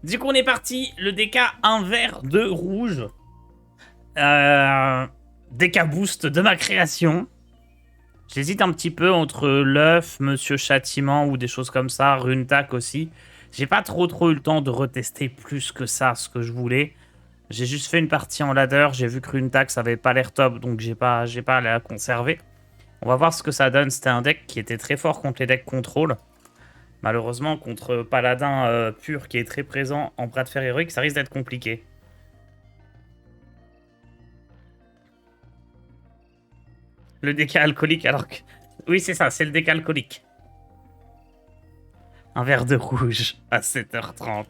Du coup, on est parti. Le DK, un vert, deux rouges. DK boost de ma création. J'hésite un petit peu entre l'œuf, Monsieur Châtiment ou des choses comme ça, Runetac aussi. J'ai pas trop eu le temps de retester plus que ça ce que je voulais. J'ai juste fait une partie en ladder, j'ai vu que Runetac ça avait pas l'air top, donc j'ai pas à la conserver. On va voir ce que ça donne. C'était un deck qui était très fort contre les decks contrôle. Malheureusement, contre Paladin pur qui est très présent en bras de fer héroïque, ça risque d'être compliqué. Le DK alcoolique, alors que... Oui, c'est ça, c'est le DK alcoolique. Un verre de rouge à 7h30.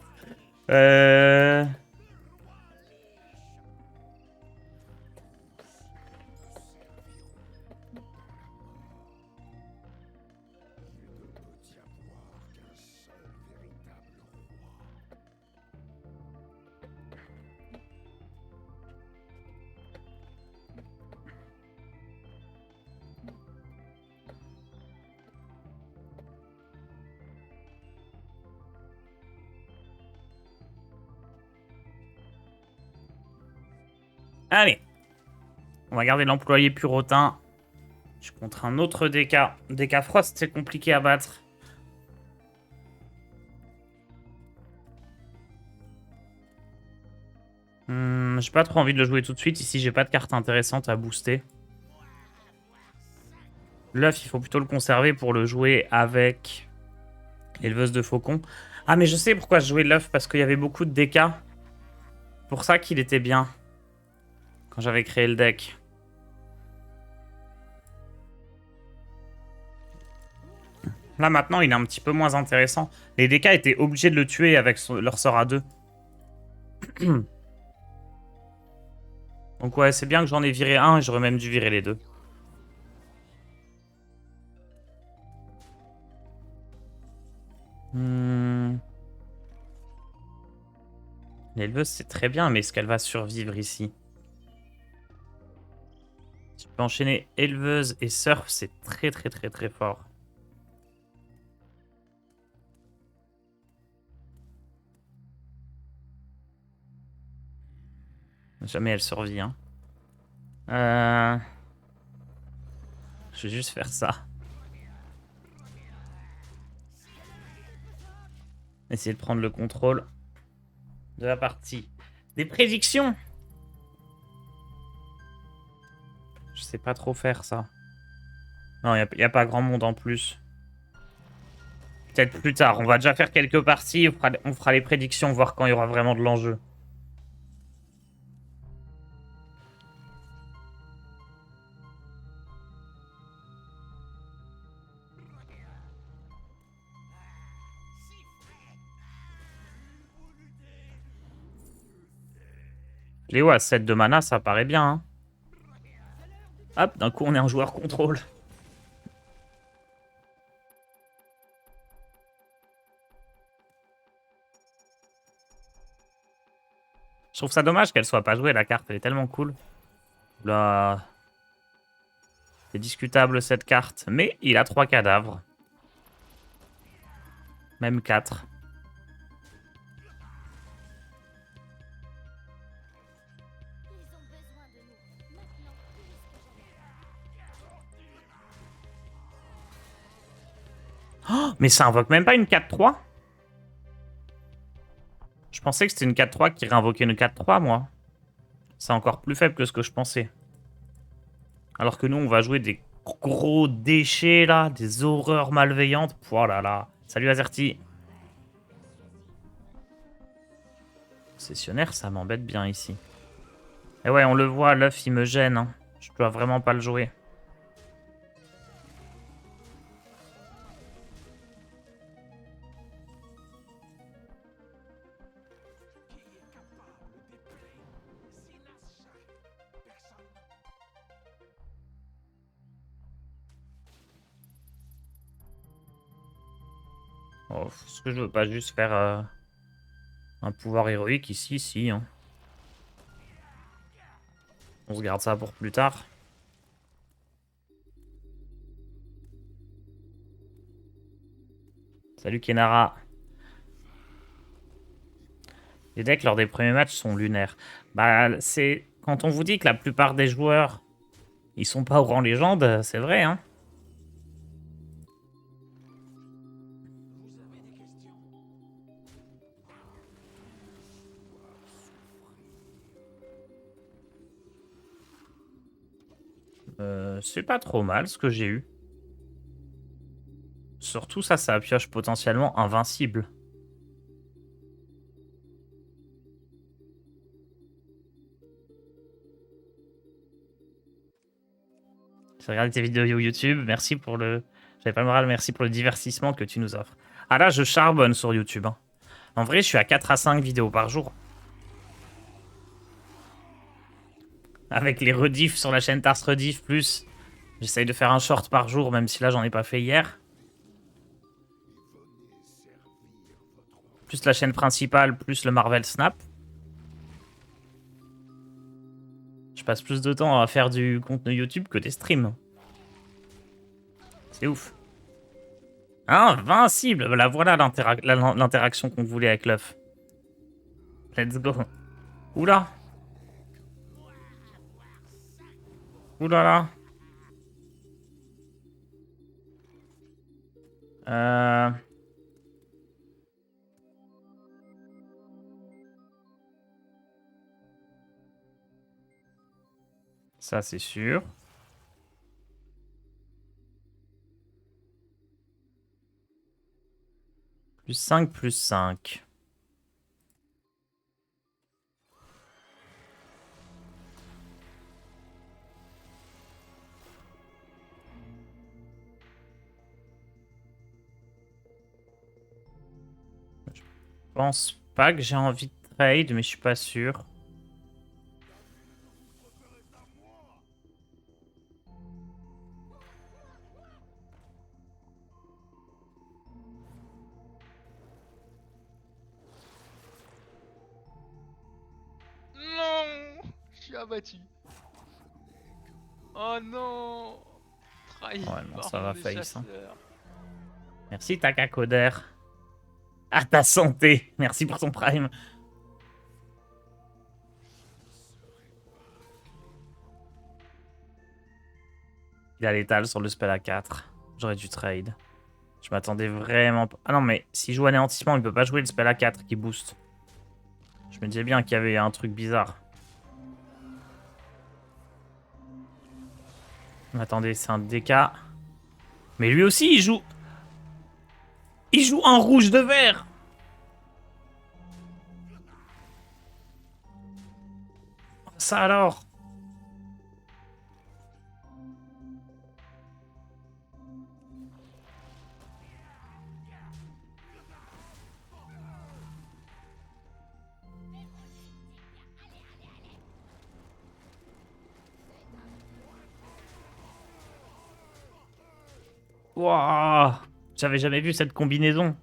Euh... Allez. On va garder l'employé purotin. Je suis contre un autre DK. DK Frost, c'est compliqué à battre. J'ai pas trop envie de le jouer tout de suite. Ici, j'ai pas de carte intéressante à booster. L'œuf, il faut plutôt le conserver pour le jouer avec l'éleveuse de faucon. Ah, mais je sais pourquoi je jouais l'œuf, parce qu'il y avait beaucoup de DK. Pour ça qu'il était bien. Quand j'avais créé le deck. Là, maintenant, il est un petit peu moins intéressant. Les DK étaient obligés de le tuer avec leur sort à 2. Donc ouais, c'est bien que j'en ai viré un et j'aurais même dû virer les deux. L'éleveuse, c'est très bien, mais est-ce qu'elle va survivre ici? Tu peux enchaîner éleveuse et surf, c'est très fort. Jamais elle survit, hein. Je vais juste faire ça. Essayer de prendre le contrôle de la partie. Des prédictions? Je sais pas trop faire ça. Non, il n'y a pas grand monde en plus. Peut-être plus tard. On va déjà faire quelques parties. On fera les prédictions, voir quand il y aura vraiment de l'enjeu. Léo à 7 de mana, ça paraît bien. Hein. Hop, d'un coup, on est un joueur contrôle. Je trouve ça dommage qu'elle soit pas jouée, la carte. Elle est tellement cool. Là... C'est discutable, cette carte. Mais il a 3 cadavres. Même 4. Oh, mais ça invoque même pas une 4-3. Je pensais que c'était une 4-3 qui réinvoquait une 4-3, moi. C'est encore plus faible que ce que je pensais. Alors que nous, on va jouer des gros déchets, là. Des horreurs malveillantes. Oh là là. Salut, Azerty. Sessionnaire, ça m'embête bien ici. Et ouais, on le voit, l'œuf, il me gêne. Hein. Je dois vraiment pas le jouer. Oh, est-ce que je veux pas juste faire un pouvoir héroïque ici? Si. Hein. On se garde ça pour plus tard. Salut Kenara. Les decks lors des premiers matchs sont lunaires. Bah, c'est quand on vous dit que la plupart des joueurs, ils sont pas au rang légende, c'est vrai, hein. C'est pas trop mal ce que j'ai eu. Surtout ça pioche potentiellement invincible. J'ai regardé tes vidéos YouTube, merci pour le... J'avais pas le moral, merci pour le divertissement que tu nous offres. Ah là, je charbonne sur YouTube. Hein. En vrai, je suis à 4 à 5 vidéos par jour. Avec les rediffs sur la chaîne Tars Rediff, plus j'essaye de faire un short par jour, même si là, j'en ai pas fait hier. Plus la chaîne principale, plus le Marvel Snap. Je passe plus de temps à faire du contenu YouTube que des streams. C'est ouf. Invincible. Voilà, voilà l'interaction qu'on voulait avec l'œuf. Let's go. Oula. Oula là. Euh... Ça, c'est sûr. Plus 5, plus 5. Je pense pas que j'ai envie de trade, mais je suis pas sûr. Non, je suis abattu. Oh non, trahi Ouais, non, par ça mon va face. Hein. déchasseur. Merci, Takakoder. À ta santé. Merci pour ton prime. Il a l'étal sur le spell à 4. J'aurais dû trade. Je m'attendais vraiment pas. Ah non, mais s'il joue anéantissement, il peut pas jouer le spell à 4 qui booste. Je me disais bien qu'il y avait un truc bizarre. Attendez, c'est un DK. Mais lui aussi, il joue... Il joue en rouge de vert. Ça alors. Waouh. J'avais jamais vu cette combinaison.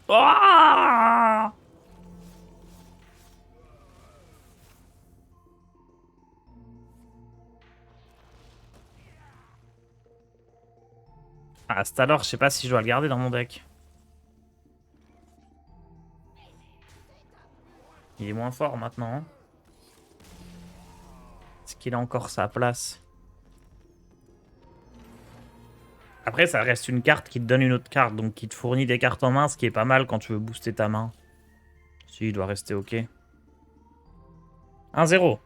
Waouh. Ah, c'est alors, je sais pas si je dois le garder dans mon deck. Il est moins fort maintenant. Hein. Est-ce qu'il a encore sa place? Après, ça reste une carte qui te donne une autre carte, donc qui te fournit des cartes en main, ce qui est pas mal quand tu veux booster ta main. Si, il doit rester ok. 1-0.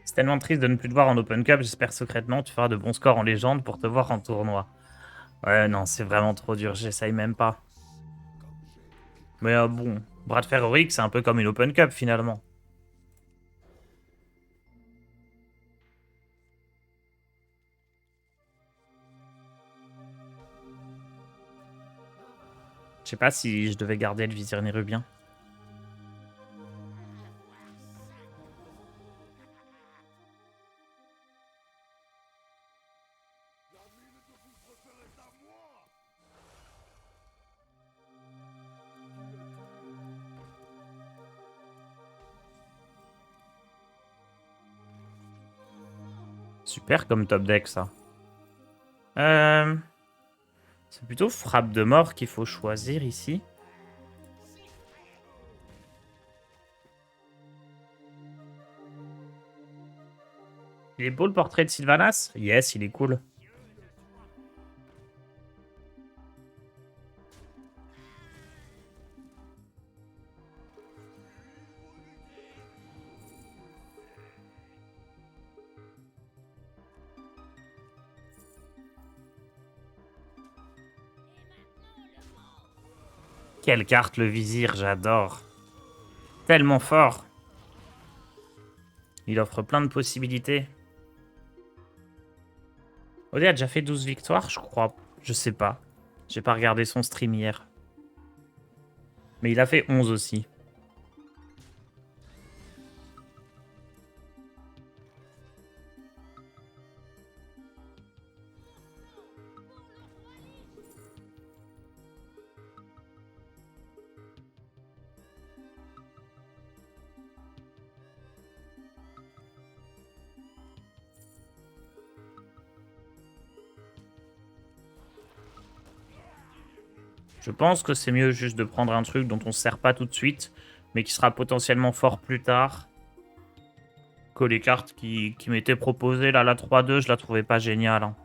C'est tellement triste de ne plus te voir en Open Cup. J'espère secrètement que tu feras de bons scores en légende pour te voir en tournoi. Ouais, non, c'est vraiment trop dur. J'essaye même pas. Mais bon, Bras de Fer Heroic, c'est un peu comme une Open Cup finalement. Je sais pas si je devais garder le vizir nérubien. Super comme top deck, ça. C'est plutôt frappe de mort qu'il faut choisir ici. Il est beau le portrait de Sylvanas? Yes, il est cool. Quelle carte le vizir, j'adore. Tellement fort. Il offre plein de possibilités. Odé a déjà fait 12 victoires, je crois. Je sais pas. J'ai pas regardé son stream hier. Mais il a fait 11 aussi. Je pense que c'est mieux juste de prendre un truc dont on se sert pas tout de suite, mais qui sera potentiellement fort plus tard. Que les cartes qui m'étaient proposées, là, la 3-2, je la trouvais pas géniale. Hein.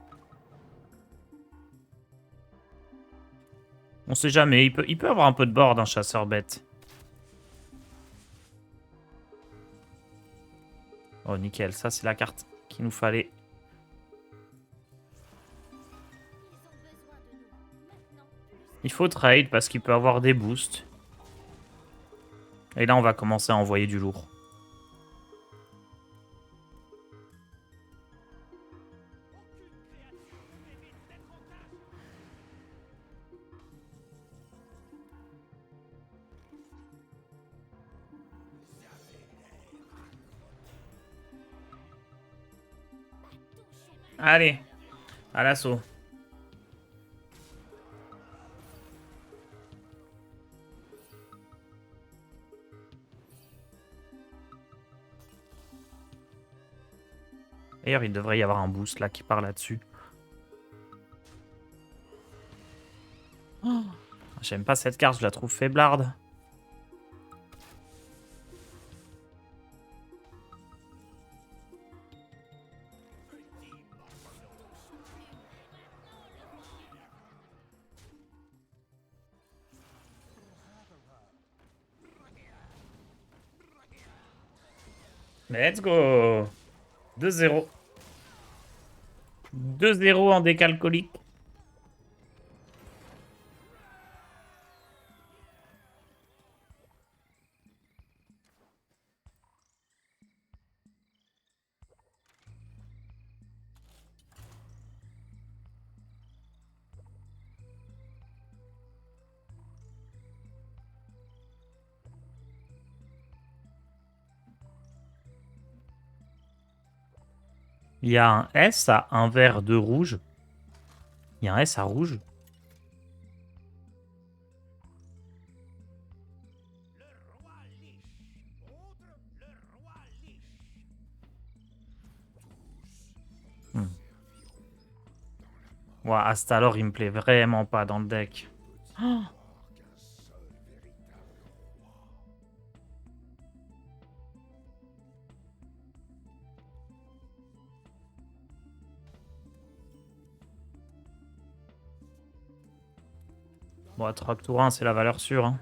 On sait jamais, il peut avoir un peu de board, un chasseur bête. Oh, nickel, ça c'est la carte qu'il nous fallait. Il faut trade parce qu'il peut avoir des boosts. Et là, on va commencer à envoyer du lourd. Allez, à l'assaut. D'ailleurs, il devrait y avoir un boost là qui part là-dessus. Oh, j'aime pas cette carte, je la trouve faiblarde. Let's go. 2-0. 2-0 en décalcolique. Il y a un S à un vert de rouge. Il y a un S à rouge. Ouais, Astalor, il me plaît vraiment pas dans le deck. Oh. Bon, Troc Tour 1, c'est la valeur sûre. Hein.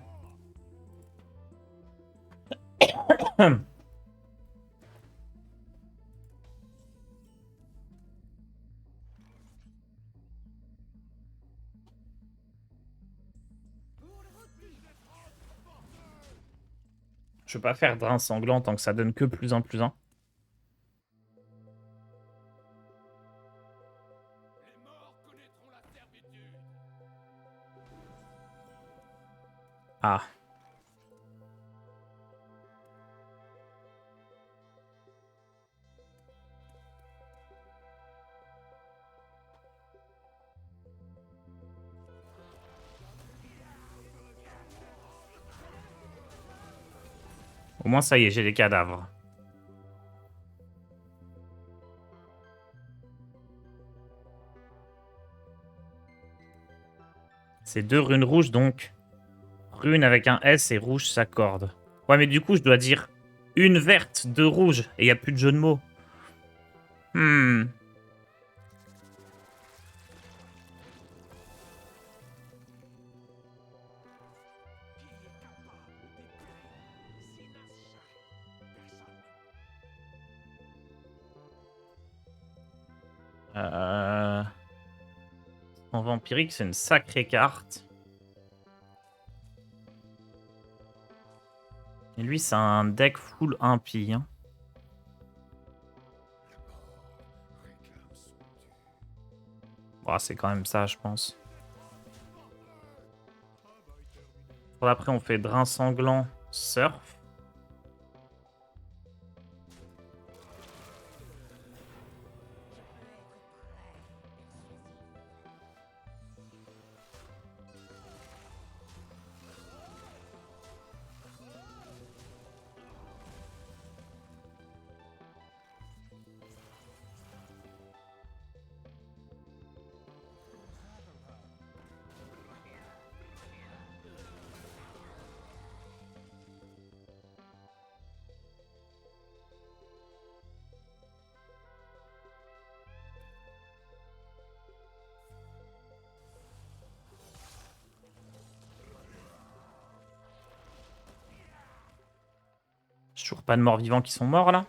Je veux pas faire drain sanglant tant que ça donne que plus un plus un. Ah. Au moins, ça y est, j'ai des cadavres. C'est 2 runes rouges, donc rune avec un S et rouge s'accorde. Ouais, mais du coup, je dois dire une verte, 2 rouges, et il n'y a plus de jeu de mots. Hmm. En vampirique, c'est une sacrée carte. Et lui, c'est un deck full impie. Hein. Bon, c'est quand même ça, je pense. Après, on fait drain sanglant, surf. J'ai toujours pas de morts vivants qui sont morts, là.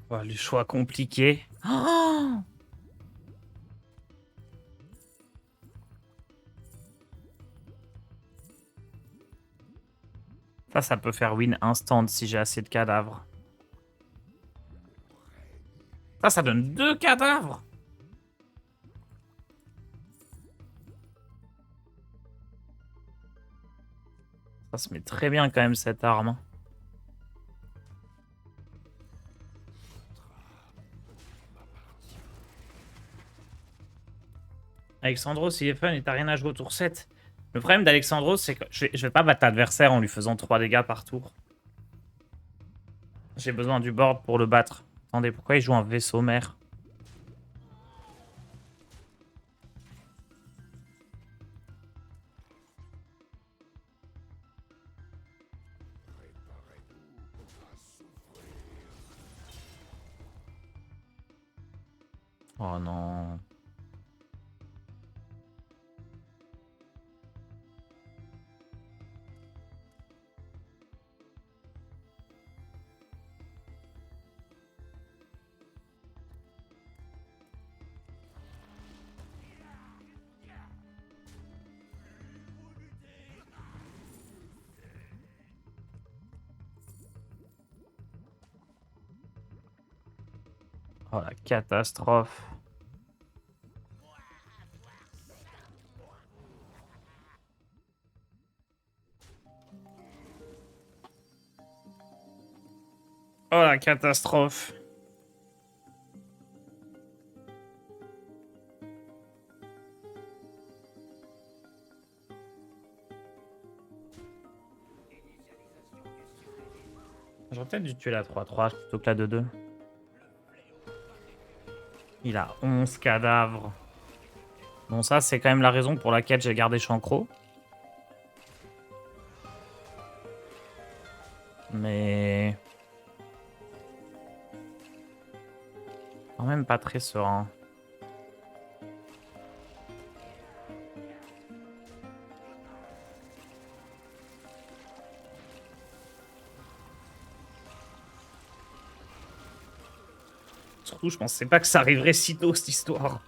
Oh, le choix compliqué. Oh, ça peut faire win instant si j'ai assez de cadavres. Ça donne 2 cadavres. Ça se met très bien quand même cette arme. Hein. Alexandros, il est fun et t'as rien à jouer au tour 7. Le problème d'Alexandros, c'est que je vais pas battre l'adversaire en lui faisant 3 dégâts par tour. J'ai besoin du board pour le battre. Attendez, pourquoi il joue un vaisseau mère? Oh non. Oh la catastrophe. Oh la catastrophe. J'aurais peut-être dû tuer la 3-3 plutôt que la 2-2. Il a 11 cadavres. Bon, ça, c'est quand même la raison pour laquelle j'ai gardé Chancro. Mais... quand même pas très serein. Surtout, je pensais pas que ça arriverait si tôt, cette histoire.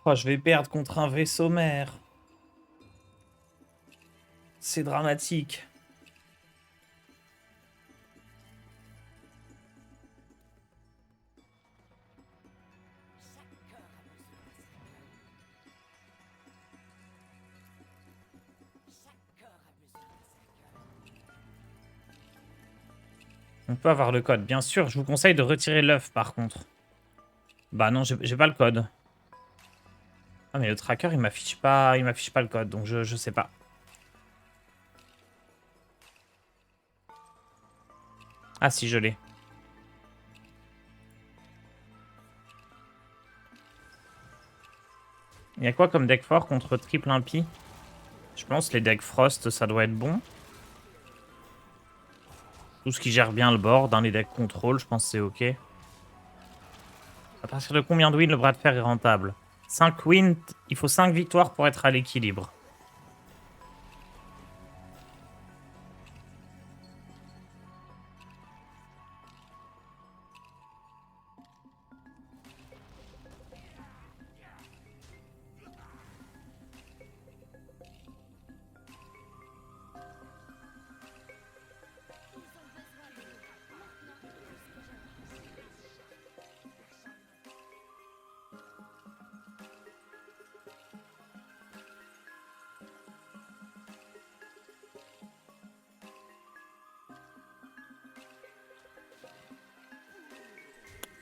Oh, je vais perdre contre un vaisseau mère. C'est dramatique. On peut avoir le code. Bien sûr, je vous conseille de retirer l'œuf par contre. Bah non, j'ai pas le code. Ah mais le tracker il m'affiche pas le code, donc je sais pas. Ah si, je l'ai. Il y a quoi comme deck fort contre triple impie? Je pense les decks Frost, ça doit être bon. Tout ce qui gère bien le board, hein, les decks contrôle, je pense que c'est ok. À partir de combien de wins le bras de fer est rentable? 5 wins, il faut 5 victoires pour être à l'équilibre.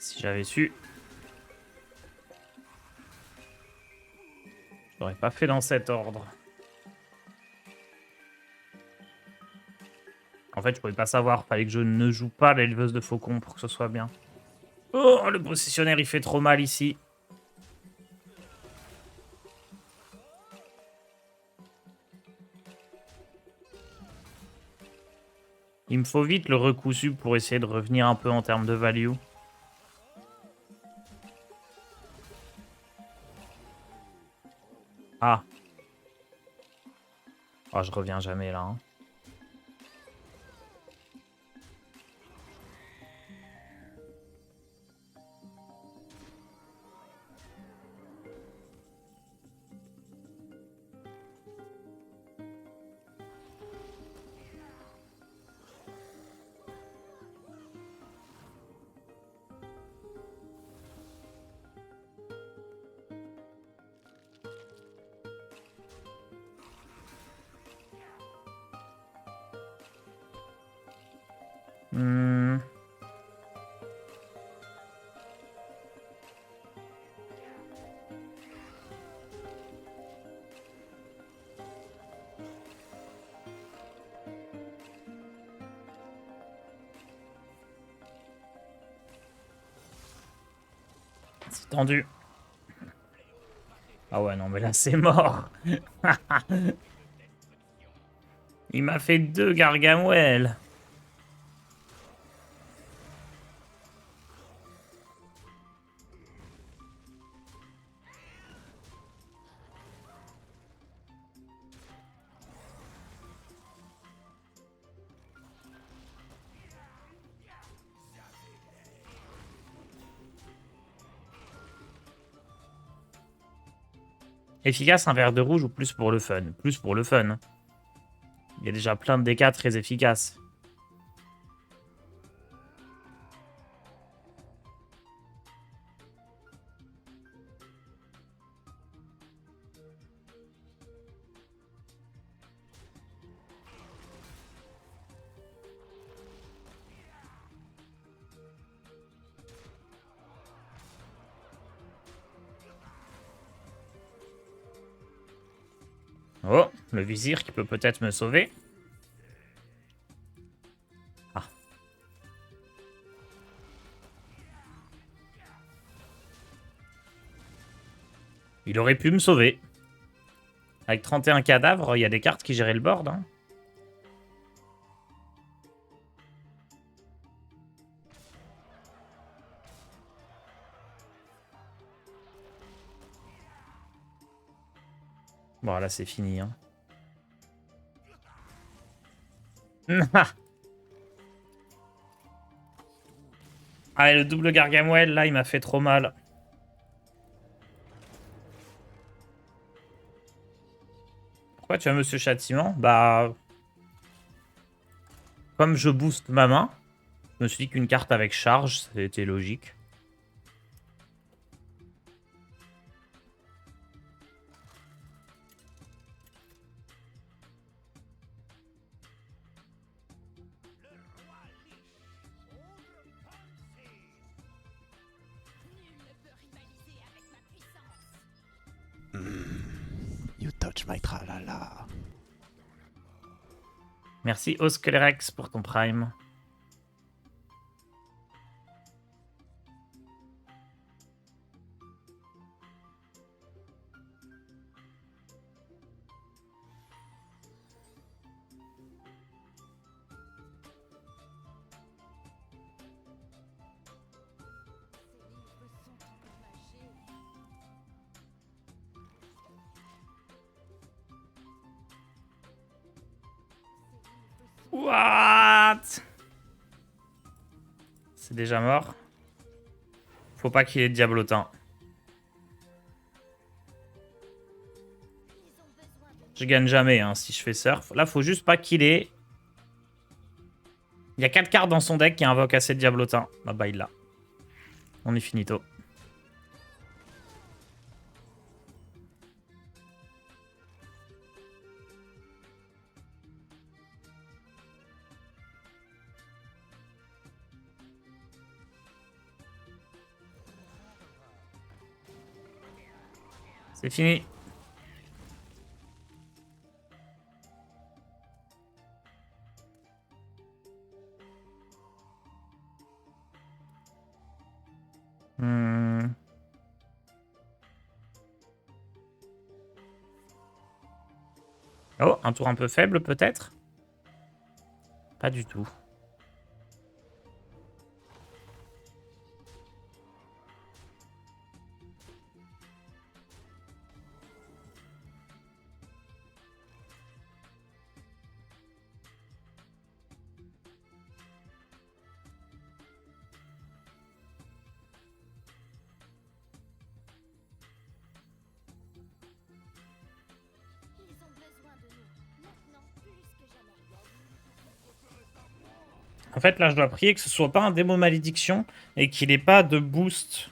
Si j'avais su. Je l'aurais pas fait dans cet ordre. En fait, je pouvais pas savoir. Fallait que je ne joue pas l'éleveuse de faucon pour que ce soit bien. Oh, le possessionnaire, il fait trop mal ici. Il me faut vite le recousu pour essayer de revenir un peu en termes de value. Ah. Oh, je reviens jamais là. Hein. Hmm. C'est tendu. Ah ouais, non, mais là, c'est mort. Il m'a fait 2 Gargamel. Efficace, un verre de rouge ou plus pour le fun? Plus pour le fun. Il y a déjà plein de dégâts très efficaces. Oh, le vizir qui peut peut-être me sauver. Ah. Il aurait pu me sauver. Avec 31 cadavres, il y a des cartes qui géraient le board. Hein. Bon, là, c'est fini. Hein. Ah, et le double Gargamel, là, il m'a fait trop mal. Pourquoi tu as Monsieur Châtiment? Bah... Comme je booste ma main, je me suis dit qu'une carte avec charge, c'était logique. Catch my tralala. Merci Oskelerex pour ton prime. What? C'est déjà mort. Faut pas qu'il ait de diablotin. Je gagne jamais hein, si je fais surf. Là, faut juste pas qu'il ait... Il y a 4 cartes dans son deck qui invoquent assez de diablotin. Bah il l'a. On est finito. C'est fini. Oh, un tour un peu faible peut-être? Pas du tout. En fait, là, je dois prier que ce soit pas un démon malédiction et qu'il ait pas de boost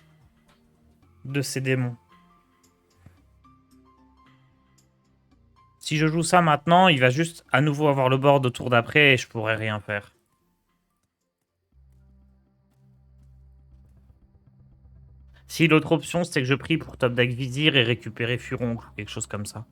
de ces démons. Si je joue ça maintenant, il va juste à nouveau avoir le board au tour d'après et je pourrais rien faire. Si l'autre option, c'est que je prie pour top deck vizir et récupérer furoncle, quelque chose comme ça.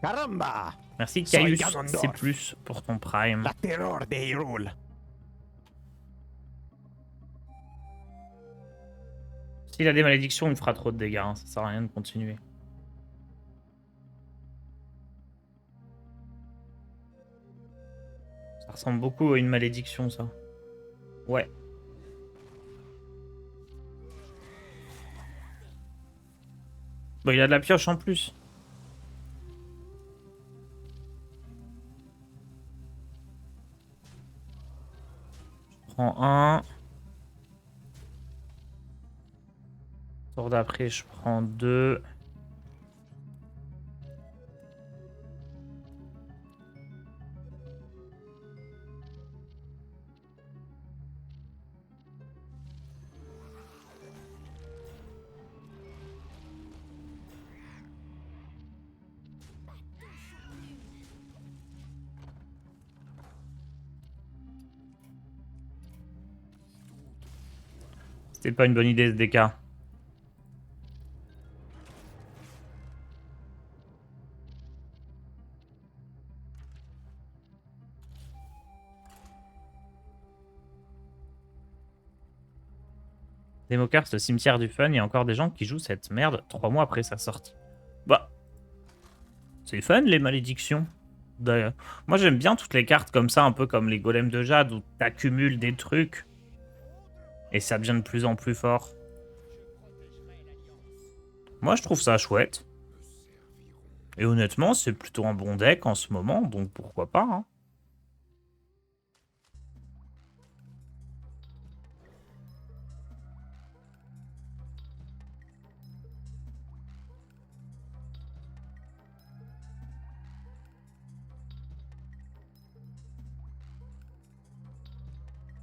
Caramba! Merci Soy Caius, Ganondorf. c'est plus pour ton prime. La terror de Hyrule. S'il a des malédictions, il me fera trop de dégâts, hein. Ça sert à rien de continuer. Ça ressemble beaucoup à une malédiction, ça. Ouais. Bon, il a de la pioche en plus. Je prends un. Tour d'après, je prends 2. C'était pas une bonne idée ce DK. Démocars, le cimetière du fun, il y a encore des gens qui jouent cette merde 3 mois après sa sortie. Bah, c'est fun les malédictions. D'ailleurs, moi j'aime bien toutes les cartes comme ça, un peu comme les golems de jade où t'accumules des trucs et ça devient de plus en plus fort. Moi je trouve ça chouette. Et honnêtement, c'est plutôt un bon deck en ce moment, donc pourquoi pas, hein.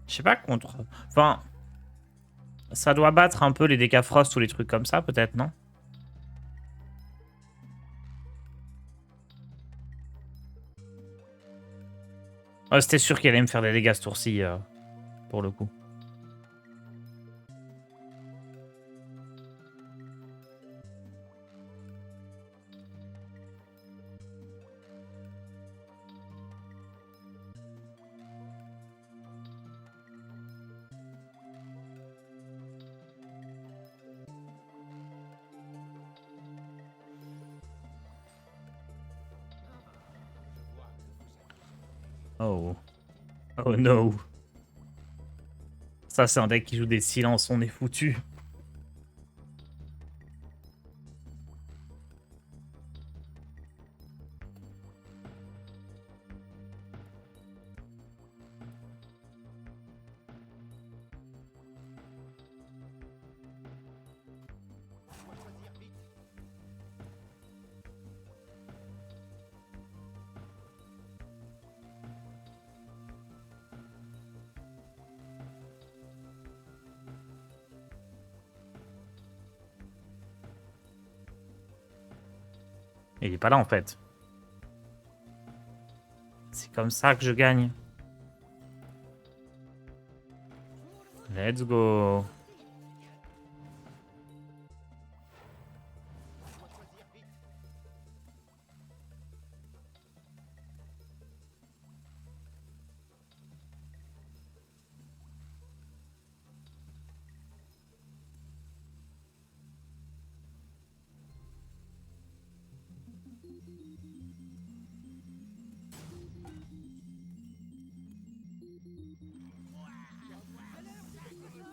Je sais pas contre... Enfin... Ça doit battre un peu les DK Frost ou les trucs comme ça, peut-être, non? C'était sûr qu'il allait me faire des dégâts ce tour-ci, pour le coup. Oh. Oh no. Ça, c'est un deck qui joue des silences, on est foutu. Il est pas là en fait. C'est comme ça que je gagne. Let's go.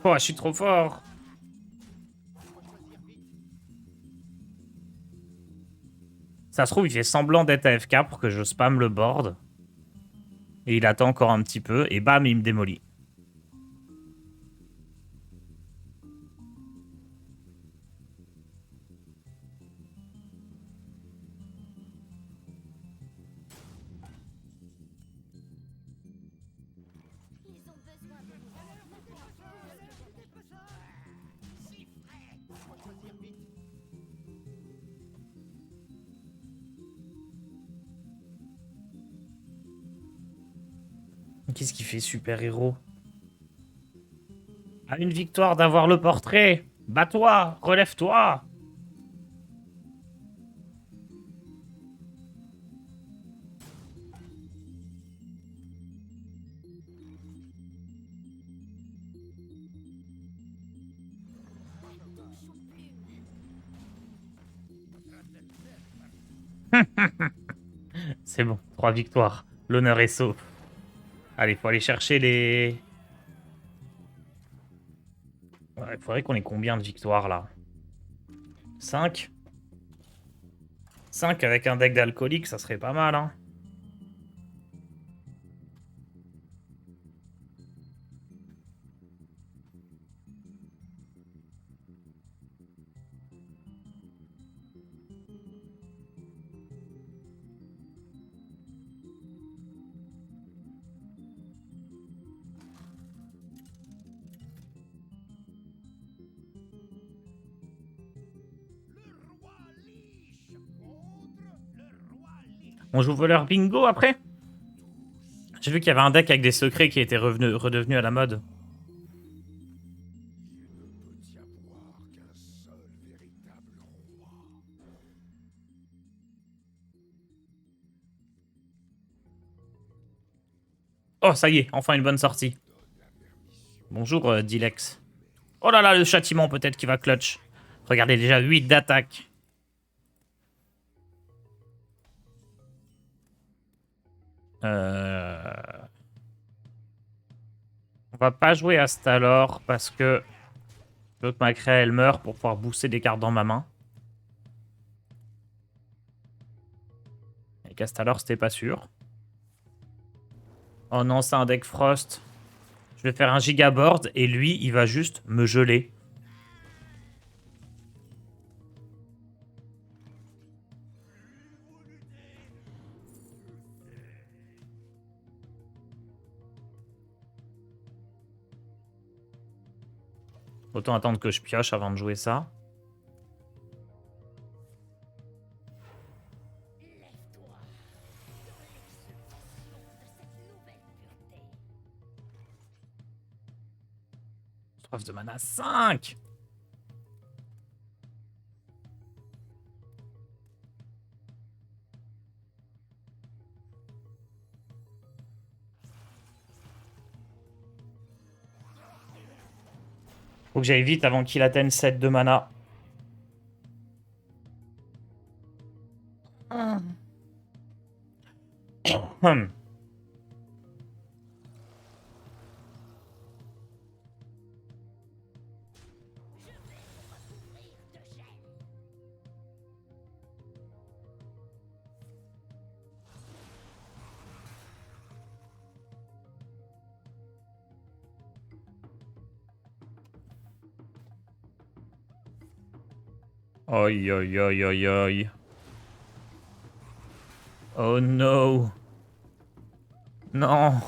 Oh, je suis trop fort. Ça se trouve, il fait semblant d'être AFK pour que je spamme le board. Et il attend encore un petit peu, et bam, il me démolit. Qu'est-ce qu'il fait, super-héros? À une victoire d'avoir le portrait. Bats-toi, relève-toi. C'est bon, 3 victoires. L'honneur est sauf. Allez, faut aller chercher les... Ouais, il faudrait qu'on ait combien de victoires, là? 5? 5 avec un deck d'alcoolique, ça serait pas mal, hein. On joue voleur bingo après? J'ai vu qu'il y avait un deck avec des secrets qui était redevenu à la mode. Oh, ça y est, enfin une bonne sortie. Bonjour, Dilex. Oh là là, le châtiment peut-être qui va clutch. Regardez, déjà 8 d'attaque. On va pas jouer à Stalor parce que je veux que ma créa elle meurt pour pouvoir booster des cartes dans ma main. Et Castalor, c'était pas sûr. Oh non, c'est un deck Frost. Je vais faire un gigaboard et lui, il va juste me geler. Autant attendre que je pioche avant de jouer ça. Soif de mana 5. Faut que j'aille vite avant qu'il atteigne 7 de mana. Oi, oi, oi, oi, oi. Oh no. Non.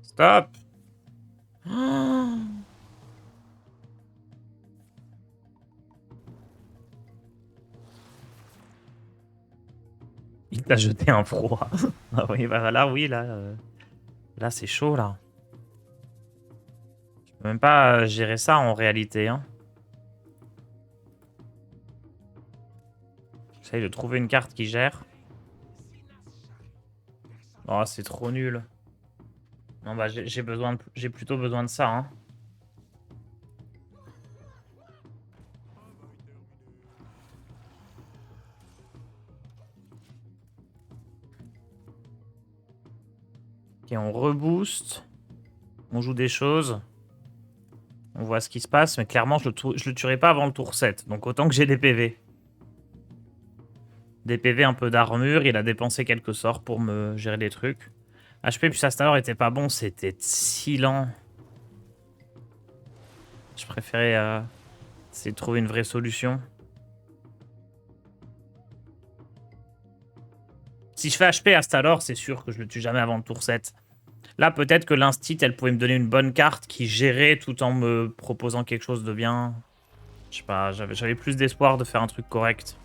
Stop. Il t'a jeté un froid. Ah oui, bah là, oui, là. Là, c'est chaud, là. Je peux même pas gérer ça en réalité, hein. J'essaye de trouver une carte qui gère. Oh, c'est trop nul. Non, bah, j'ai plutôt besoin de ça, hein. Ok, on rebooste. On joue des choses. On voit ce qui se passe, mais clairement, je le tuerai pas avant le tour 7. Donc autant que j'ai des PV. Des PV, un peu d'armure. Il a dépensé quelques sorts pour me gérer des trucs. HP puis Astalor était pas bon, c'était si lent. Je préférais essayer de trouver une vraie solution. Si je fais HP Astalor, c'est sûr que je le tue jamais avant le tour 7. Là, peut-être que l'instit, elle pouvait me donner une bonne carte qui gérait tout en me proposant quelque chose de bien. Je sais pas, j'avais plus d'espoir de faire un truc correct.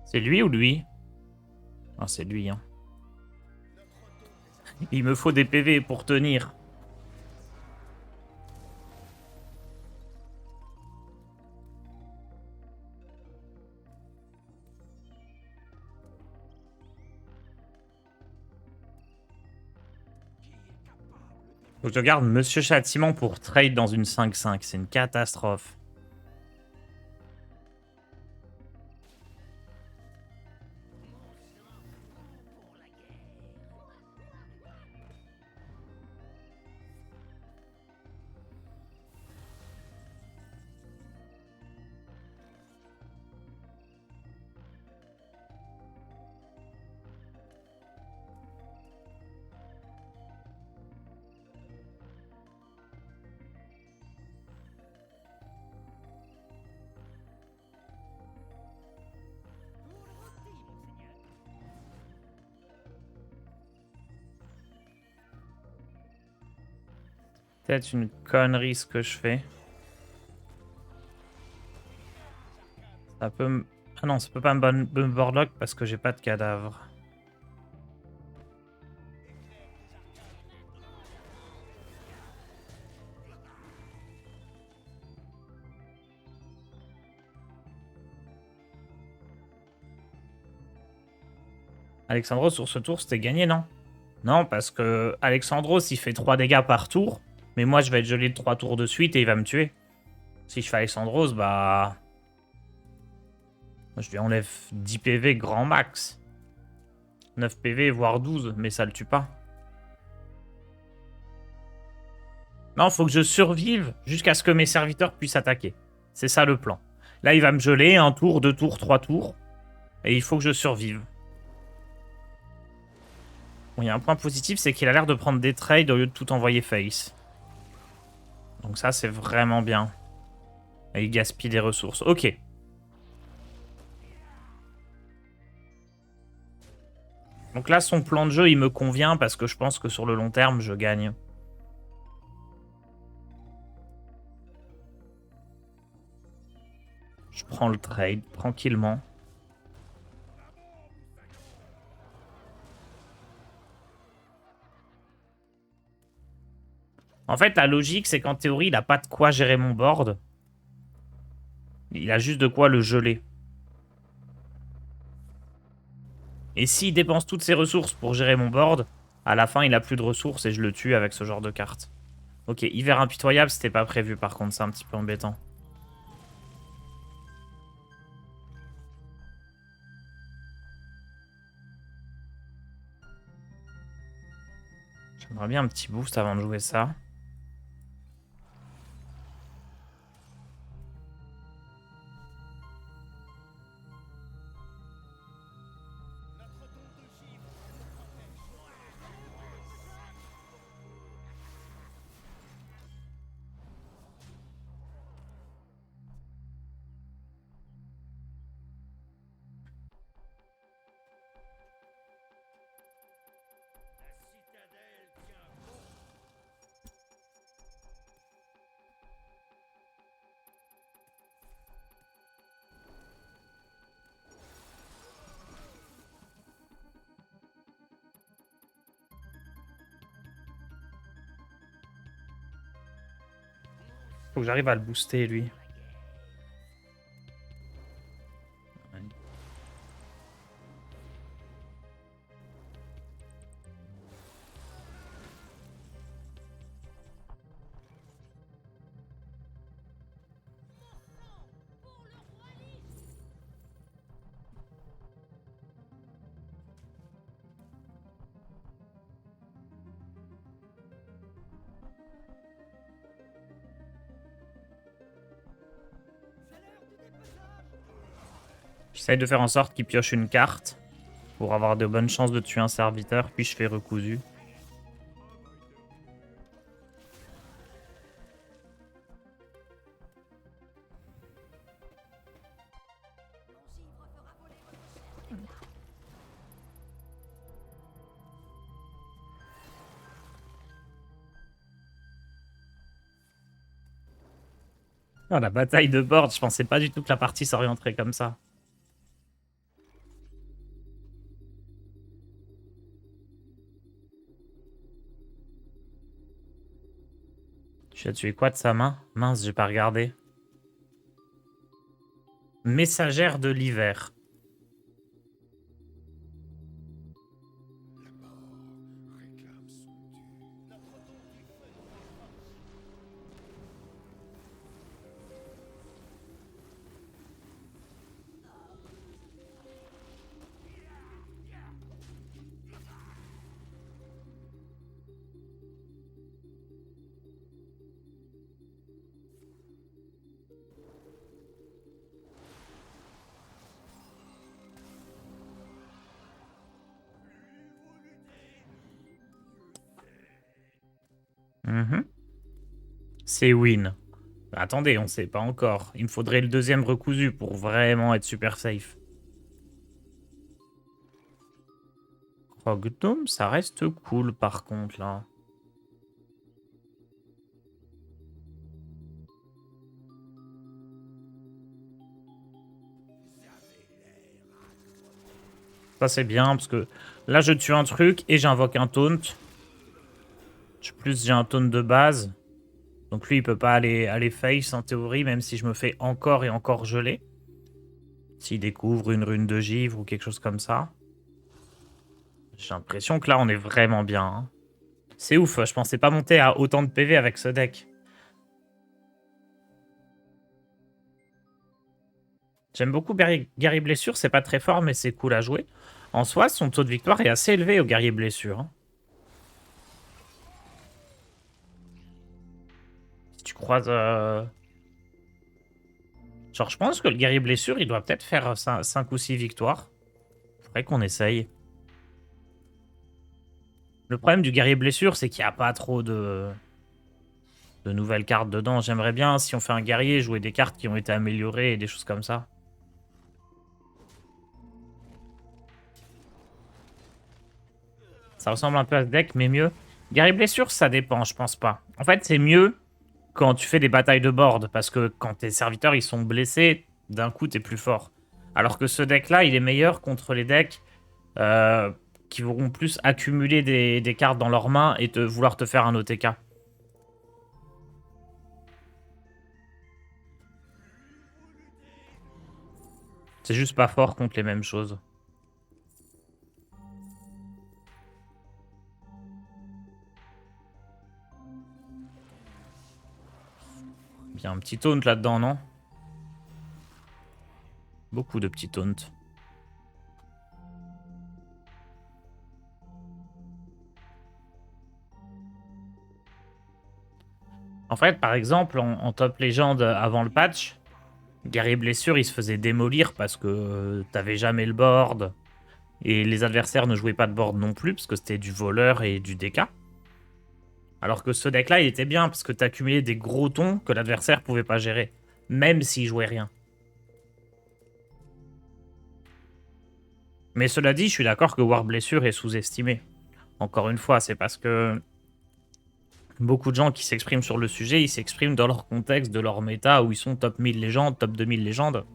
C'est lui ou lui? Ah, c'est lui, hein. Il me faut des PV pour tenir. Faut que je garde Monsieur Châtiment pour trade dans une 5-5. C'est une catastrophe. Peut-être une connerie ce que je fais. Ça peut me... Ah non, ça peut pas me boardlock parce que j'ai pas de cadavre. Alexandros sur ce tour, c'était gagné, non? Non, parce que Alexandros, il fait 3 dégâts par tour. Mais moi, je vais être gelé de 3 tours de suite et il va me tuer. Si je fais Alexandros, bah... Je lui enlève 10 PV grand max. 9 PV, voire 12, mais ça le tue pas. Non, faut que je survive jusqu'à ce que mes serviteurs puissent attaquer. C'est ça le plan. Là, il va me geler 1 tour, 2 tours, 3 tours. Et il faut que je survive. Bon, il y a un point positif, c'est qu'il a l'air de prendre des trades au lieu de tout envoyer face. Donc ça, c'est vraiment bien. Et il gaspille des ressources. Ok. Donc là, son plan de jeu, il me convient parce que je pense que sur le long terme, je gagne. Je prends le trade tranquillement. En fait, la logique, c'est qu'en théorie, il a pas de quoi gérer mon board. Il a juste de quoi le geler. Et s'il dépense toutes ses ressources pour gérer mon board, à la fin, il a plus de ressources et je le tue avec ce genre de carte. Ok, hiver impitoyable, c'était pas prévu par contre, c'est un petit peu embêtant. J'aimerais bien un petit boost avant de jouer ça. Faut que j'arrive à le booster, lui. J'essaye de faire en sorte qu'il pioche une carte pour avoir de bonnes chances de tuer un serviteur, puis je fais recousu. Oh, la bataille de board, je pensais pas du tout que la partie s'orienterait comme ça. Tu as tué quoi de sa main? Mince, j'ai pas regardé. Messagère de l'hiver. C'est win. Attendez, on sait pas encore. Il me faudrait le deuxième recousu pour vraiment être super safe. Krogdom, ça reste cool par contre là. Ça c'est bien parce que là je tue un truc et j'invoque un taunt. Plus j'ai un taunt de base. Donc lui il peut pas aller face en théorie même si je me fais encore et encore geler. S'il découvre une rune de givre ou quelque chose comme ça. J'ai l'impression que là on est vraiment bien. Hein. C'est ouf, je pensais pas monter à autant de PV avec ce deck. J'aime beaucoup Guerrier Blessure, c'est pas très fort mais c'est cool à jouer. En soi, son taux de victoire est assez élevé au Guerrier Blessure. Hein. Si tu croises... Genre, je pense que le Guerrier Blessure, il doit peut-être faire 5 ou 6 victoires. Faudrait qu'on essaye. Le problème du Guerrier Blessure, c'est qu'il n'y a pas trop de... de nouvelles cartes dedans. J'aimerais bien, si on fait un guerrier, jouer des cartes qui ont été améliorées et des choses comme ça. Ça ressemble un peu à ce deck, mais mieux. Guerrier blessure, ça dépend, je pense pas. En fait, c'est mieux quand tu fais des batailles de board, parce que quand tes serviteurs ils sont blessés, d'un coup, t'es plus fort. Alors que ce deck-là, il est meilleur contre les decks qui vont plus accumuler des cartes dans leurs mains et vouloir te faire un OTK. C'est juste pas fort contre les mêmes choses. Il y a un petit taunt là-dedans, non? Beaucoup de petits taunts. En fait, par exemple, en top légende avant le patch, guerrier blessure, il se faisait démolir parce que t'avais jamais le board. Et les adversaires ne jouaient pas de board non plus, parce que c'était du voleur et du DK. Alors que ce deck-là, il était bien, parce que t'accumulais des gros tons que l'adversaire pouvait pas gérer. Même s'il jouait rien. Mais cela dit, je suis d'accord que War Blessure est sous-estimé. Encore une fois, c'est parce que beaucoup de gens qui s'expriment sur le sujet, ils s'expriment dans leur contexte, de leur méta, où ils sont top 1000 légendes, top 2000 légendes.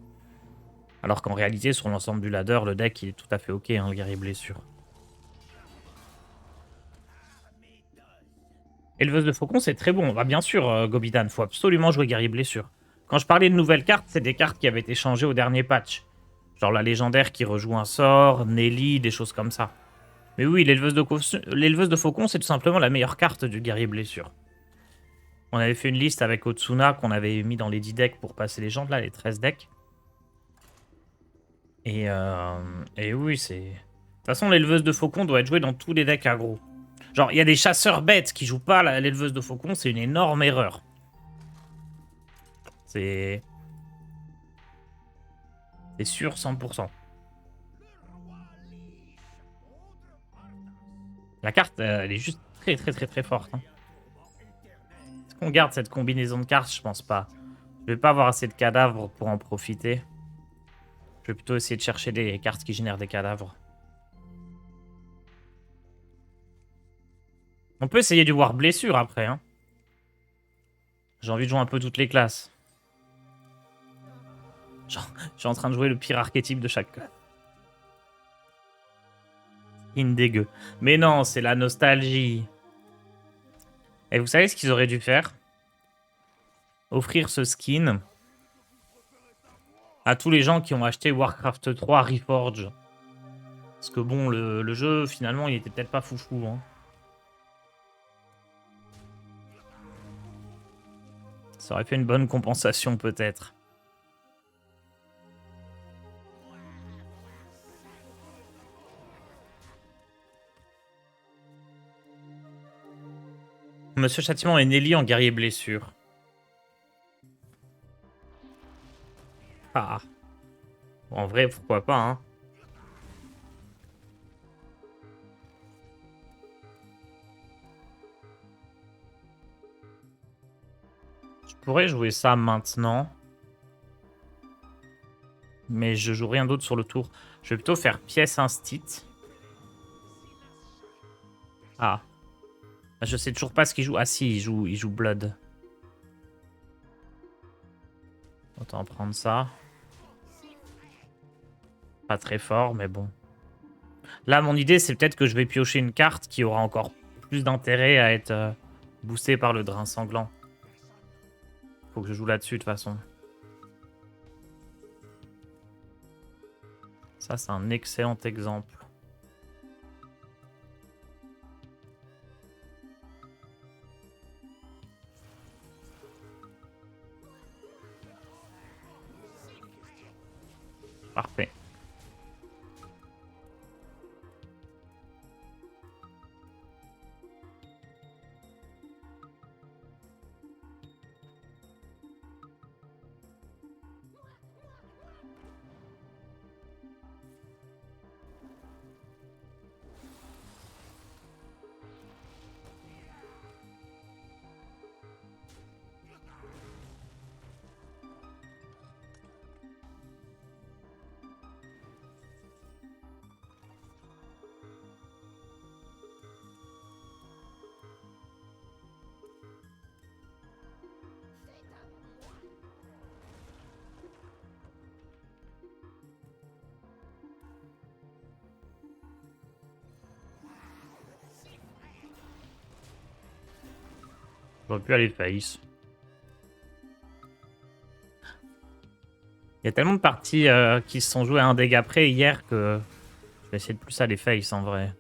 Alors qu'en réalité, sur l'ensemble du ladder, le deck, il est tout à fait ok, hein, le guerrier blessure. Éleveuse de faucon, c'est très bon. Bah, bien sûr, Gobidan, faut absolument jouer guerrier blessure. Quand je parlais de nouvelles cartes, c'est des cartes qui avaient été changées au dernier patch. Genre la légendaire qui rejoue un sort, Nelly, des choses comme ça. Mais oui, l'éleveuse de faucon, c'est tout simplement la meilleure carte du guerrier blessure. On avait fait une liste avec Otsuna qu'on avait mis dans les 10 decks pour passer les gens, là, les 13 decks. Et oui, c'est... De toute façon, l'éleveuse de faucon doit être jouée dans tous les decks aggro. Genre, il y a des chasseurs bêtes qui jouent pas l'éleveuse de faucon, c'est une énorme erreur. C'est sûr 100%. La carte, elle est juste très très très très forte. Hein. Est-ce qu'on garde cette combinaison de cartes? Je pense pas. Je vais pas avoir assez de cadavres pour en profiter. Je vais plutôt essayer de chercher des cartes qui génèrent des cadavres. On peut essayer du War Blessure après. Hein. J'ai envie de jouer un peu toutes les classes. Genre, je suis en train de jouer le pire archétype de chaque classe. Dégueu. Mais non, c'est la nostalgie. Et vous savez ce qu'ils auraient dû faire? Offrir ce skin à tous les gens qui ont acheté Warcraft 3 Reforged. Parce que bon, le jeu, finalement, il était peut-être pas foufou. Hein. Ça aurait fait une bonne compensation, peut-être. Monsieur Châtiment et Nelly en guerrier blessure. Ah. En vrai, pourquoi pas, hein. Je pourrais jouer ça maintenant. Mais je joue rien d'autre sur le tour. Je vais plutôt faire pièce instit. Ah. Je sais toujours pas ce qu'il joue. Ah si, il joue Blood. Autant prendre ça. Pas très fort, mais bon. Là, mon idée, c'est peut-être que je vais piocher une carte qui aura encore plus d'intérêt à être boostée par le drain sanglant. Faut que je joue là-dessus, de toute façon. Ça, c'est un excellent exemple. Parfait. J'aurais pu aller face. Il y a tellement de parties qui se sont jouées à un dégât près hier que je vais essayer de plus aller face en vrai.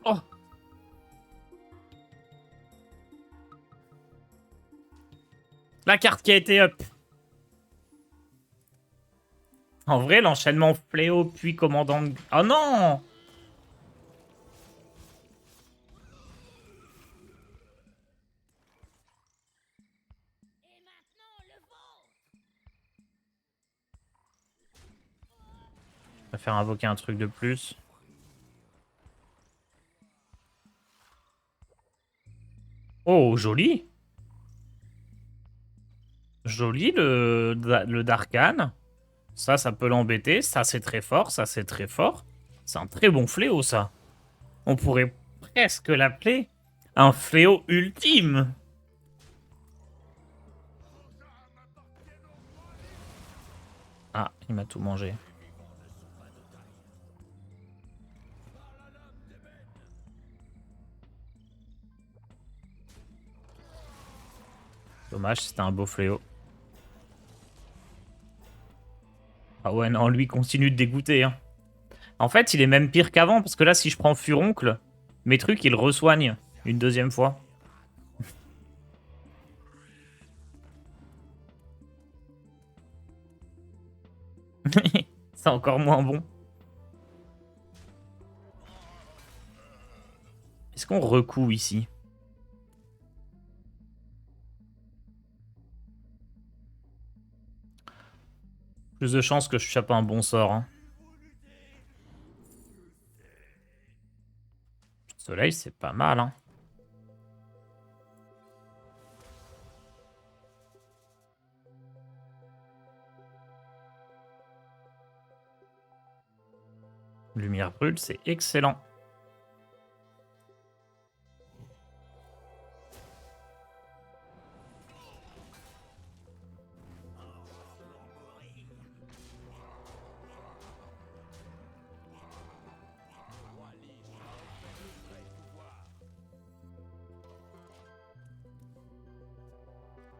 Oh! La carte qui a été up. En vrai, l'enchaînement fléau puis commandant... Oh non! Je vais faire invoquer un truc de plus. Oh, joli! Joli le Darkan. Ça peut l'embêter. Ça, c'est très fort. Ça, c'est très fort. C'est un très bon fléau, ça. On pourrait presque l'appeler un fléau ultime. Ah, il m'a tout mangé. Dommage, c'était un beau fléau. Ah ouais, non, lui continue de dégoûter. Hein. En fait, il est même pire qu'avant, parce que là, si je prends Furoncle, mes trucs, ils resoignent une deuxième fois. C'est encore moins bon. Est-ce qu'on recoue ici? Plus de chances que je chope un bon sort. Hein. Soleil, c'est pas mal. Hein. Lumière brûle, c'est excellent.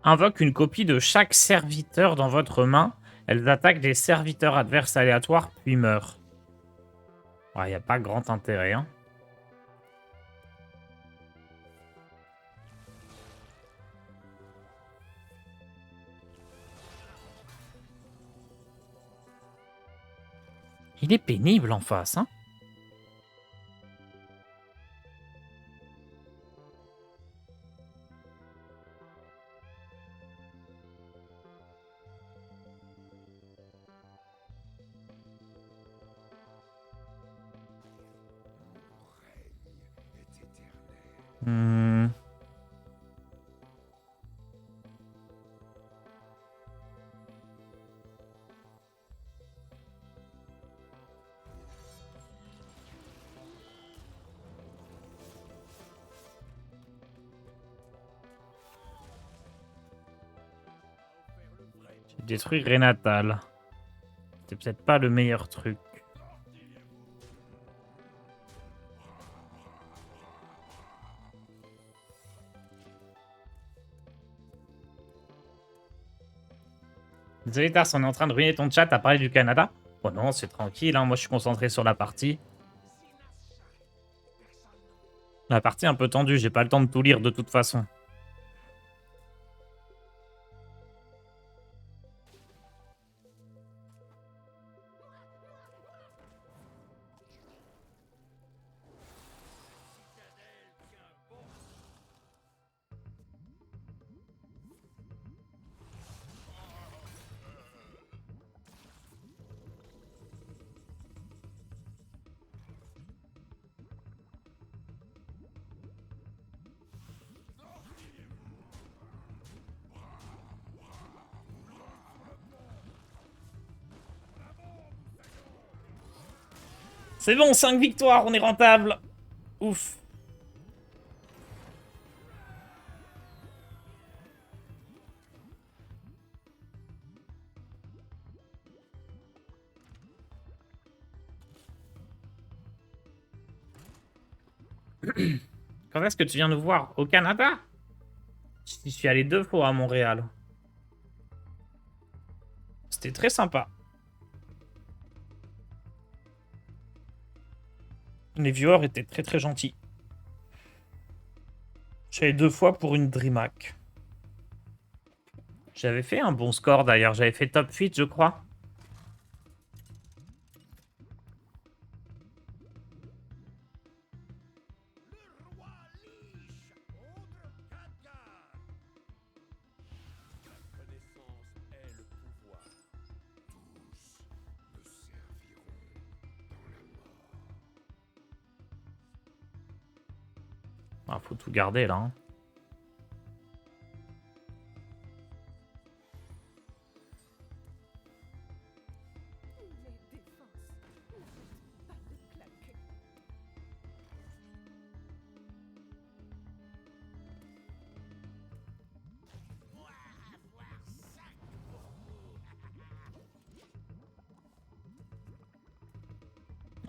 Invoque une copie de chaque serviteur dans votre main. Elles attaquent des serviteurs adverses aléatoires puis meurent. Il n'y a pas grand intérêt. Hein. Il est pénible en face. Hein. Hmm. J'ai détruit Renatal. C'était peut-être pas le meilleur truc. Désolé, Tars, on est en train de ruiner ton chat à parler du Canada. Oh non, c'est tranquille, hein. Moi je suis concentré sur la partie. La partie un peu tendue, j'ai pas le temps de tout lire de toute façon. C'est bon, 5 victoires, on est rentable. Ouf. Quand est-ce que tu viens nous voir? Au Canada? Je suis allé 2 fois à Montréal. C'était très sympa. Les viewers étaient très très gentils. Je suis allé 2 fois pour une DreamHack. J'avais fait un bon score d'ailleurs. J'avais fait top 8, je crois. Ah, faut tout garder là. Hein.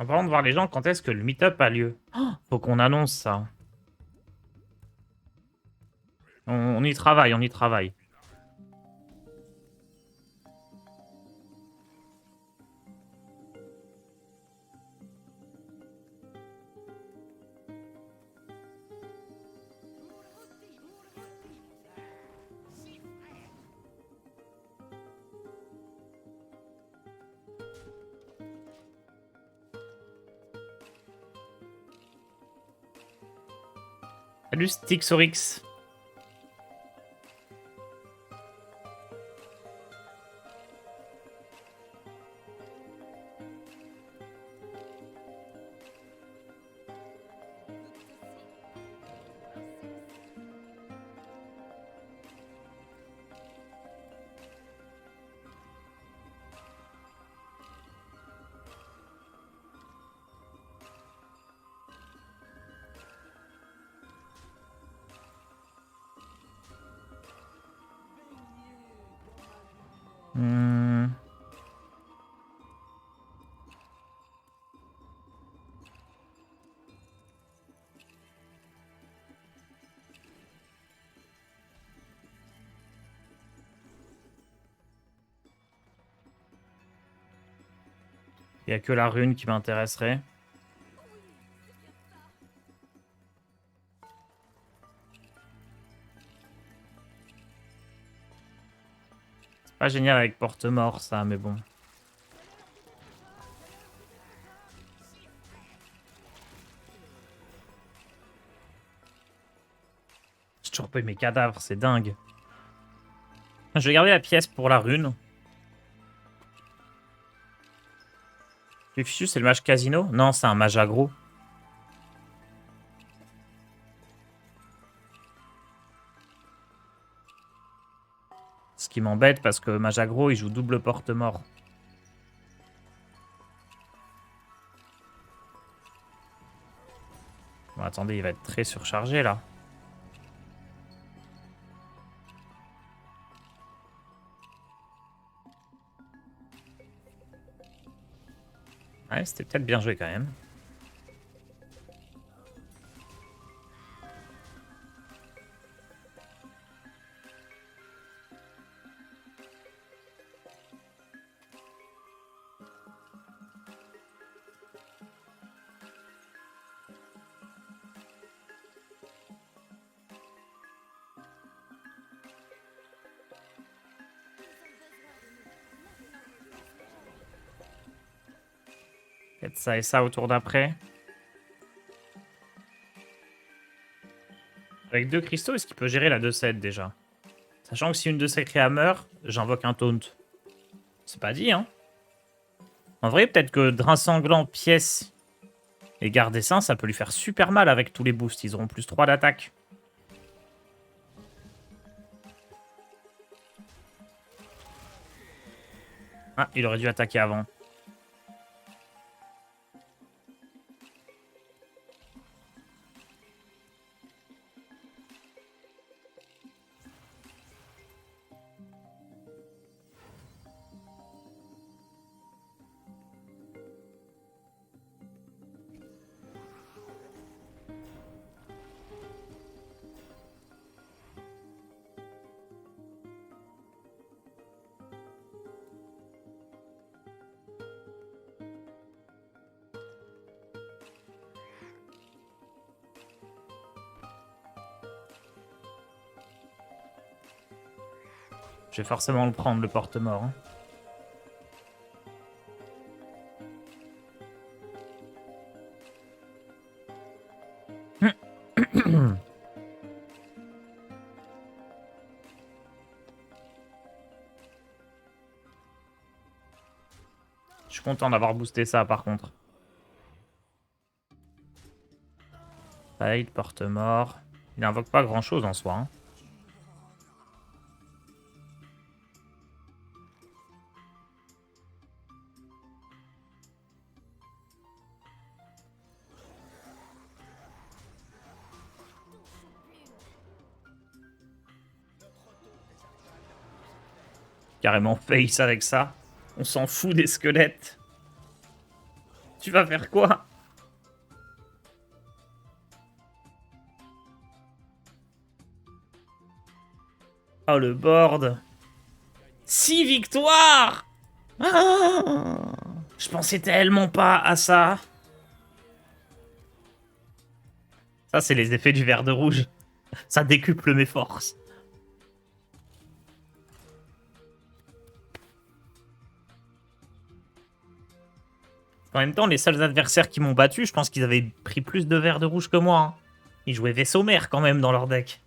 En parlant de voir les gens, quand est-ce que le meet-up a lieu? Oh, faut qu'on annonce ça. On y travaille, on y travaille. Salut Stixorix. Il n'y a que la rune qui m'intéresserait. C'est pas génial avec porte-mort ça, mais bon. J'ai toujours pas eu mes cadavres, c'est dingue. Je vais garder la pièce pour la rune. Le fichu, c'est le mage casino? Non, c'est un mage aggro. Ce qui m'embête parce que mage aggro, il joue double porte-mort. Bon, attendez, il va être très surchargé là. Ouais, c'était peut-être bien joué quand même. Peut-être ça et ça au tour d'après. Avec 2 cristaux, est-ce qu'il peut gérer la 2-7 déjà? Sachant que si une de ces créas meurt, j'invoque un taunt. C'est pas dit, hein. En vrai, peut-être que Drain Sanglant, pièce et Garde des Seins, ça peut lui faire super mal avec tous les boosts. Ils auront plus 3 d'attaque. Ah, il aurait dû attaquer avant. Je vais forcément le prendre, le porte-mort. Hein. Je suis content d'avoir boosté ça par contre. Fight, porte-mort. Il invoque pas grand chose en soi. Hein. Carrément face avec ça. On s'en fout des squelettes. Tu vas faire quoi? Oh le board. 6 victoires. Ah, je pensais tellement pas à ça. Ça c'est les effets du vert de rouge. Ça décuple mes forces. En même temps, les seuls adversaires qui m'ont battu, je pense qu'ils avaient pris plus de verre de rouge que moi. Hein. Ils jouaient vaisseau mère quand même dans leur deck.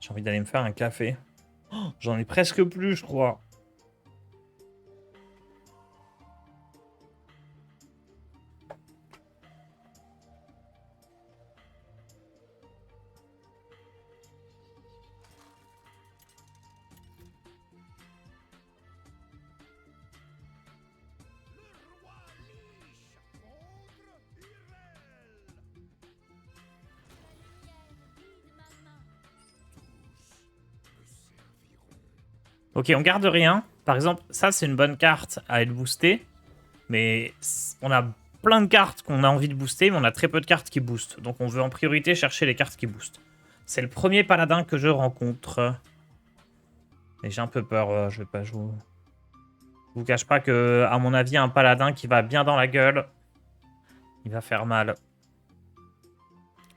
J'ai envie d'aller me faire un café. Oh, j'en ai presque plus, je crois. Ok, on garde rien. Par exemple, ça, c'est une bonne carte à être boostée. Mais on a plein de cartes qu'on a envie de booster, mais on a très peu de cartes qui boostent. Donc on veut en priorité chercher les cartes qui boostent. C'est le premier paladin que je rencontre. Et j'ai un peu peur, je vais pas jouer. Je vous cache pas que, à mon avis, un paladin qui va bien dans la gueule, il va faire mal.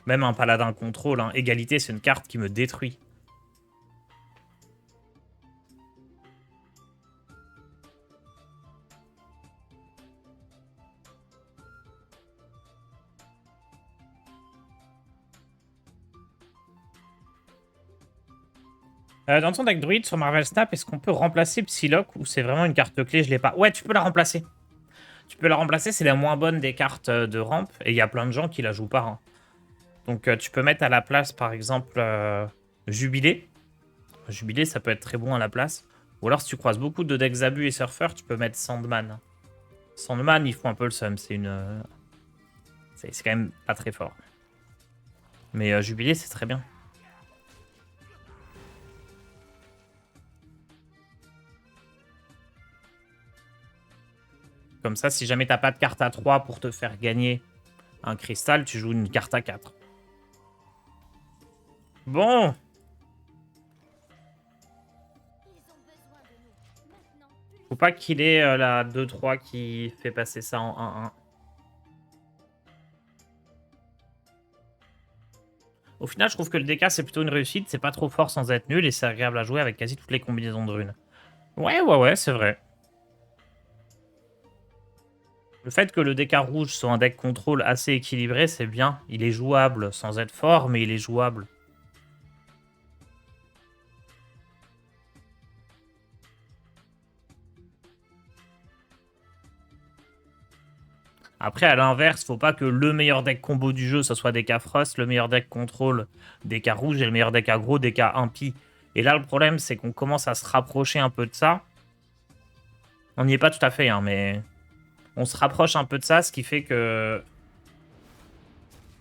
Même un paladin contrôle, hein. Égalité, c'est une carte qui me détruit. Dans ton deck druide sur Marvel Snap, est-ce qu'on peut remplacer Psylocke ou c'est vraiment une carte clé? Je l'ai pas. Ouais, tu peux la remplacer. Tu peux la remplacer, c'est la moins bonne des cartes de rampe. Et il y a plein de gens qui la jouent pas. Hein. Donc tu peux mettre à la place, par exemple, Jubilé. Jubilé, ça peut être très bon à la place. Ou alors, si tu croises beaucoup de decks Zabu et Surfer, tu peux mettre Sandman. Sandman, il faut un peu le seum. C'est une... c'est quand même pas très fort. Mais Jubilé, c'est très bien. Comme ça, si jamais t'as pas de carte à 3 pour te faire gagner un cristal, tu joues une carte à 4. Bon. Faut pas qu'il ait la 2-3 qui fait passer ça en 1-1. Au final, je trouve que le DK, c'est plutôt une réussite. C'est pas trop fort sans être nul et c'est agréable à jouer avec quasi toutes les combinaisons de runes. Ouais, c'est vrai. Le fait que le DK rouge soit un deck contrôle assez équilibré, c'est bien. Il est jouable sans être fort, mais il est jouable. Après, à l'inverse, faut pas que le meilleur deck combo du jeu, ce soit DK Frost, le meilleur deck contrôle DK rouge et le meilleur deck aggro DK impie. Et là, le problème, c'est qu'on commence à se rapprocher un peu de ça. On n'y est pas tout à fait, hein, mais... on se rapproche un peu de ça, ce qui fait que...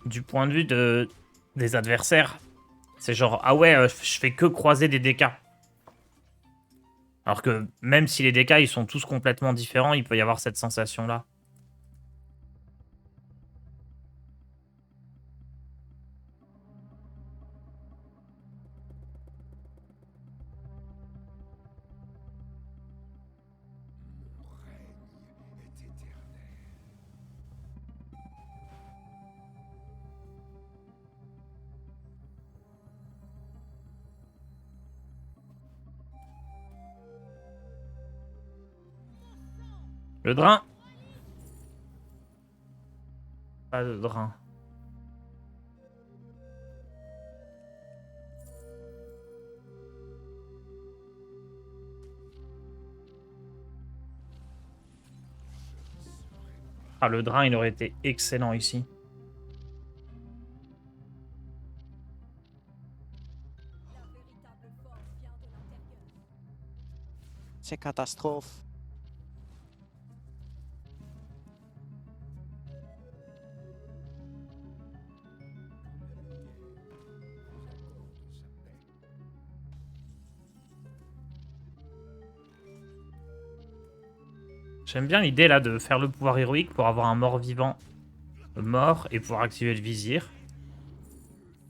du point de vue des adversaires, c'est genre, ah ouais, je fais que croiser des DK. Alors que même si les DK, ils sont tous complètement différents, il peut y avoir cette sensation-là. Le drain. Pas de drain. Ah, le drain, il aurait été excellent ici. C'est catastrophe. J'aime bien l'idée là de faire le pouvoir héroïque pour avoir un mort-vivant mort et pouvoir activer le vizir.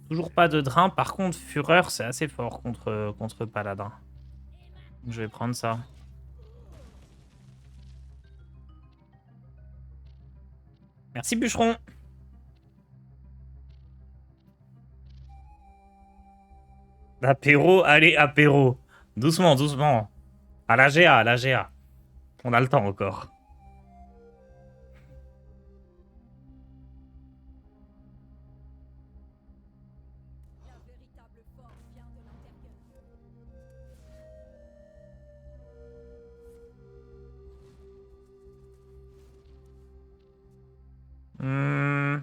Toujours pas de drain, par contre fureur c'est assez fort contre paladin. Je vais prendre ça. Merci bûcheron. Apéro, allez apéro. Doucement, doucement. À la GA, à la GA. On a le temps encore. Hmm.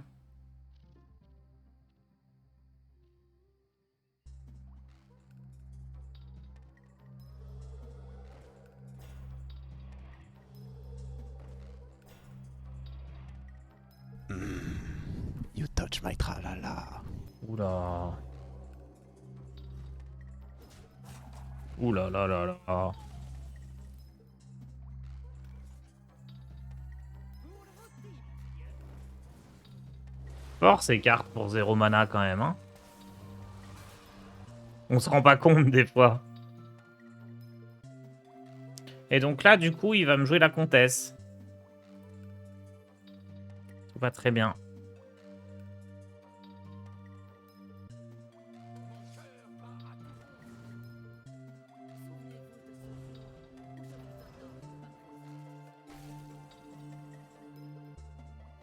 You touch my tralala. Oula. Oula là là là. Fort ces cartes pour 0 mana quand même, hein. On se rend pas compte des fois. Et donc là, du coup, il va me jouer la comtesse. Tout va très bien.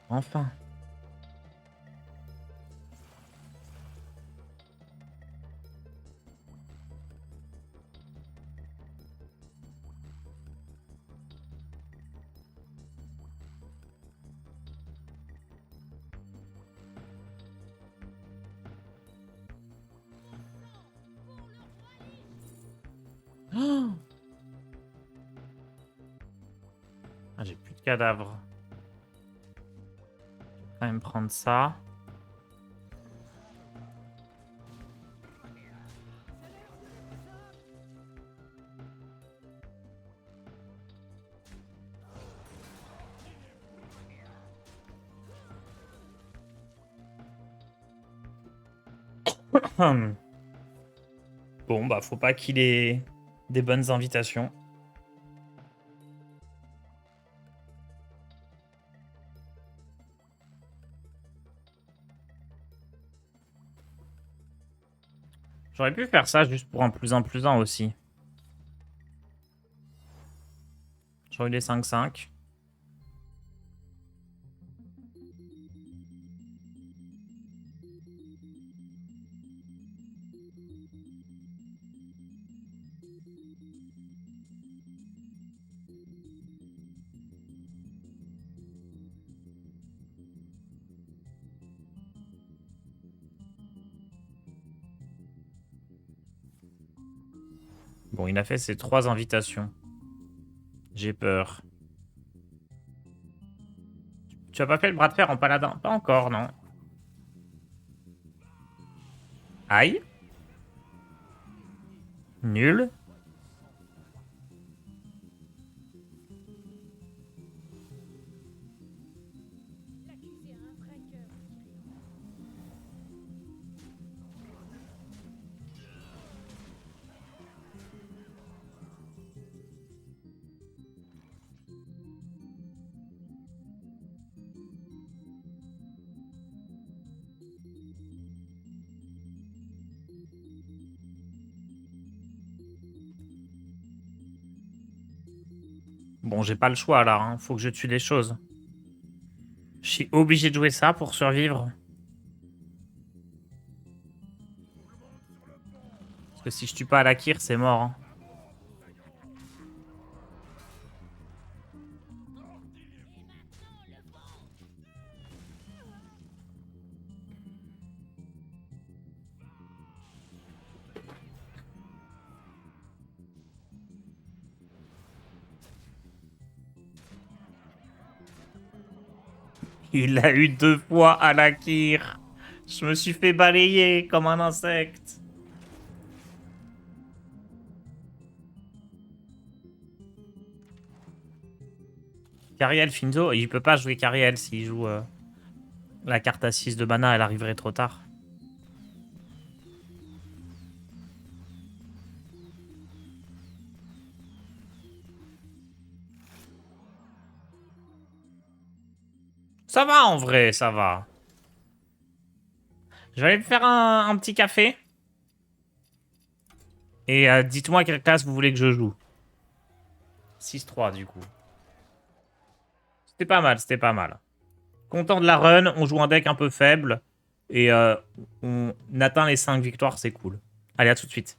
Enfin. Oh, ah, j'ai plus de cadavres. Je vais quand même prendre ça. Bon, bah, faut pas qu'il ait des bonnes invitations. J'aurais pu faire ça juste pour un plus un aussi. J'aurais eu les 5-5. Bon, il a fait ses 3 invitations. J'ai peur. Tu as pas fait le bras de fer en paladin? Pas encore, non. Aïe. Nul. Bon, j'ai pas le choix là, hein. Faut que je tue des choses. Je suis obligé de jouer ça pour survivre. Parce que si je tue pas Alakir, c'est mort. Hein. Il l'a eu 2 fois, Alakir. Je me suis fait balayer comme un insecte. Cariel Finzo, il peut pas jouer Cariel s'il joue la carte à 6 de mana, elle arriverait trop tard. Ça va en vrai, ça va. Je vais aller me faire un petit café. Et dites-moi quelle classe vous voulez que je joue. 6-3 du coup. C'était pas mal, c'était pas mal. Content de la run, on joue un deck un peu faible. Et on atteint les 5 victoires, c'est cool. Allez, à tout de suite.